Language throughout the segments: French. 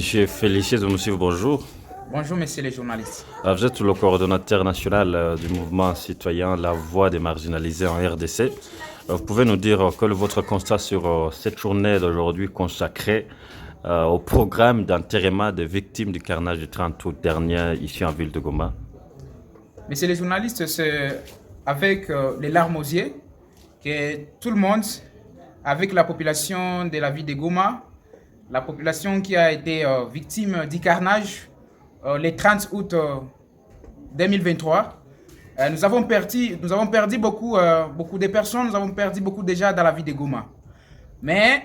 Monsieur Félicien Moussif, bonjour. Bonjour, messieurs les journalistes. Vous êtes le coordonnateur national du mouvement citoyen La Voix des marginalisés en RDC. Vous pouvez nous dire quel est votre constat sur cette journée d'aujourd'hui consacrée au programme d'enterrement des victimes du carnage du 30 août dernier ici en ville de Goma? Messieurs les journalistes, c'est avec les larmes aux yeux que tout le monde, avec la population de la ville de Goma, la population qui a été victime du carnage le 30 août 2023, nous avons perdu beaucoup de personnes, nous avons perdu beaucoup déjà dans la ville de Goma. Mais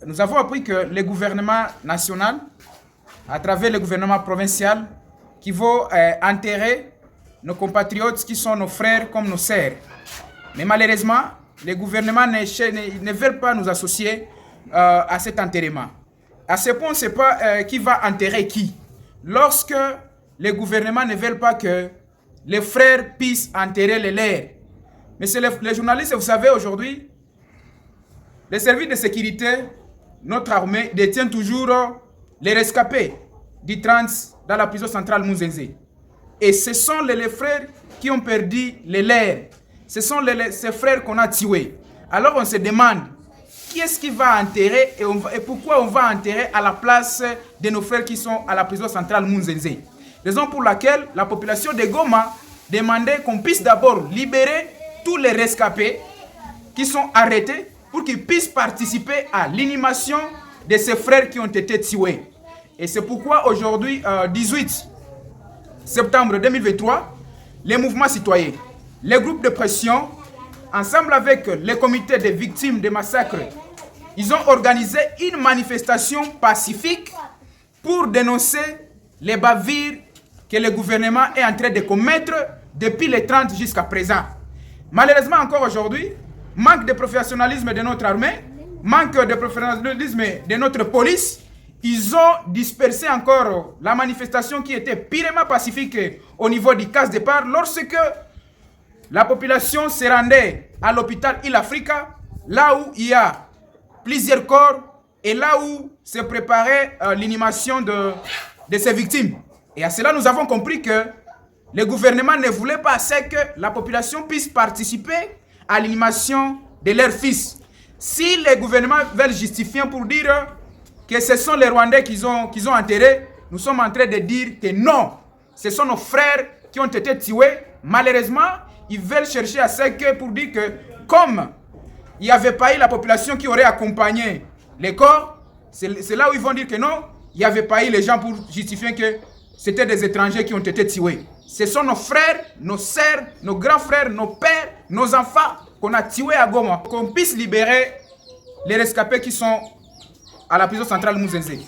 nous avons appris que le gouvernement national, à travers le gouvernement provincial, qui vont enterrer nos compatriotes qui sont nos frères comme nos sœurs. Mais malheureusement, le gouvernement ne veut pas nous associer à cet enterrement. À ce point, on ne sait pas qui va enterrer qui. Lorsque les gouvernements ne veulent pas que les frères puissent enterrer les leurs. Mais c'est les journalistes, vous savez, aujourd'hui, les services de sécurité, notre armée détient toujours les rescapés du 30 dans la prison centrale Mouzenzé. Et ce sont les frères qui ont perdu les leurs. Ce sont ces frères qu'on a tués. Alors on se demande, qui est-ce qui va enterrer et pourquoi on va enterrer à la place de nos frères qui sont à la prison centrale Mouzenzé. Raison pour laquelle la population de Goma demandait qu'on puisse d'abord libérer tous les rescapés qui sont arrêtés pour qu'ils puissent participer à l'inhumation de ces frères qui ont été tués. Et c'est pourquoi aujourd'hui, 18 septembre 2023, les mouvements citoyens, les groupes de pression, ensemble avec les comités des victimes des massacres, ils ont organisé une manifestation pacifique pour dénoncer les bavures que le gouvernement est en train de commettre depuis les 30 jusqu'à présent. Malheureusement, encore aujourd'hui, manque de professionnalisme de notre armée, manque de professionnalisme de notre police, ils ont dispersé encore la manifestation qui était purement pacifique au niveau du casse départ lorsque la population se rendait à l'hôpital Il Africa, là où il y a plusieurs corps et là où se préparait l'inhumation de ces victimes. Et à cela, nous avons compris que le gouvernement ne voulait pas assez que la population puisse participer à l'inhumation de leurs fils. Si les gouvernements veulent justifier pour dire que ce sont les Rwandais qu'ils ont enterrés, nous sommes en train de dire que non, ce sont nos frères qui ont été tués. Malheureusement, ils veulent chercher à ce que pour dire que comme il n'y avait pas eu la population qui aurait accompagné les corps, c'est là où ils vont dire que non, il n'y avait pas eu les gens pour justifier que c'était des étrangers qui ont été tués. Ce sont nos frères, nos sœurs, nos grands frères, nos pères, nos enfants qu'on a tués à Goma. Qu'on puisse libérer les rescapés qui sont à la prison centrale Mouzenzé.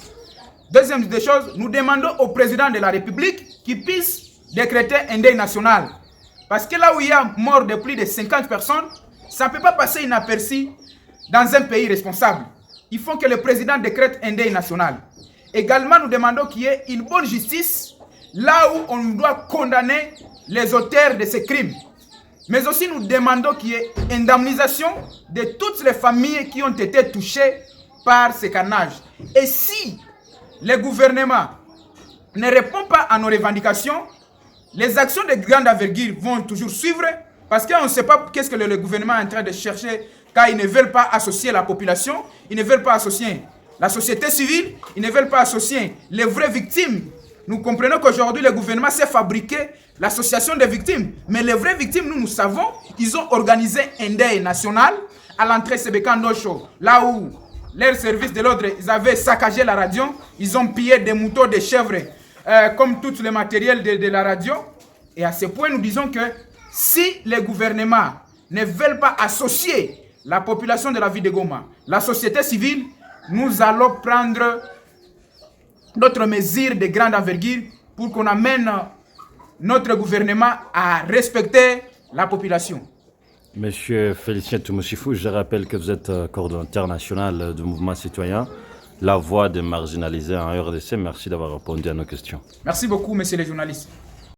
Deuxième des choses, nous demandons au président de la République qu'il puisse décréter un deuil national. Parce que là où il y a mort de plus de 50 personnes, ça ne peut pas passer inaperçu dans un pays responsable. Il faut que le président décrète un deuil national. Également, nous demandons qu'il y ait une bonne justice là où on doit condamner les auteurs de ces crimes. Mais aussi, nous demandons qu'il y ait indemnisation de toutes les familles qui ont été touchées par ces carnages. Et si le gouvernement ne répond pas à nos revendications, les actions de grande envergure vont toujours suivre parce qu'on ne sait pas qu'est-ce que le gouvernement est en train de chercher car ils ne veulent pas associer la population, ils ne veulent pas associer la société civile, ils ne veulent pas associer les vraies victimes. Nous comprenons qu'aujourd'hui, le gouvernement s'est fabriqué l'association des victimes. Mais les vraies victimes, nous savons, ils ont organisé un deuil national à l'entrée Sebekandosho, là où leurs services de l'ordre, ils avaient saccagé la radio, ils ont pillé des moutons, des chèvres, comme tout le matériel de la radio. Et à ce point, nous disons que si les gouvernements ne veulent pas associer la population de la ville de Goma, la société civile, nous allons prendre d'autres mesures de grande envergure pour qu'on amène notre gouvernement à respecter la population. Monsieur Félicien Moussifou, je rappelle que vous êtes coordonnateur national du mouvement citoyen La Voix des marginalisés en RDC. Merci d'avoir répondu à nos questions. Merci beaucoup, messieurs les journalistes.